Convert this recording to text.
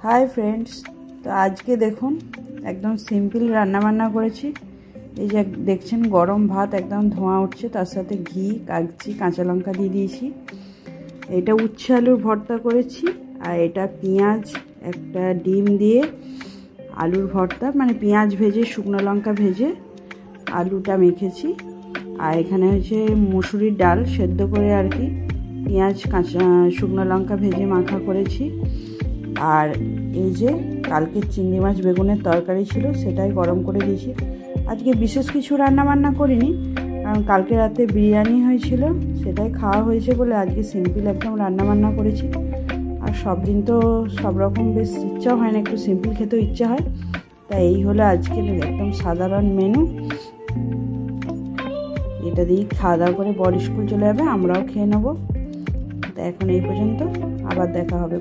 Hi friends, तो आज के देखुन एकदम सिम्पल रान्ना बान्ना करेছি। এই যে দেখছেন গরম ভাত একদম ধোঁয়া উঠছে, তার সাথে ঘি কাগজি কাঁচা লঙ্কা দিয়ে দিয়েছি। এটা উচ্ছে আলুর ভর্তা করেছি, আর এটা পেঁয়াজ একটা ডিম দিয়ে আলুর ভর্তা, মানে পেঁয়াজ ভেজে শুকনো লঙ্কা ভেজে আলুটা মেখেছি। আর এখানে হচ্ছে মসুরির ডাল সেদ্ধ করে আর কি পেঁয়াজ কাঁচা শুকনো লঙ্কা ভেজে মাখা করেছি। আর এই যে কালকে চিংড়ি মাছ বেগুনের তরকারি ছিল, সেটাই গরম করে দিয়েছি। আজকে বিশেষ কিছু রান্না বান্না করিনি, কারণ কালকে রাতে বিরিয়ানি হয়েছিল, সেটাই খাওয়া হয়েছে বলে আজকে সিম্পল একদম রান্না বান্না করেছি। আর সব দিন তো সব রকম বেশ ইচ্ছা হয় না, একটু সিম্পল খেতেও ইচ্ছা হয়, তাই এই হলো আজকে একদম সাধারণ মেনু। এটা দিয়ে খাওয়া দাওয়া করে বর স্কুল চলে যাবে, আমরাও খেয়ে নেবো। তো এখন এই পর্যন্ত, আবার দেখা হবে।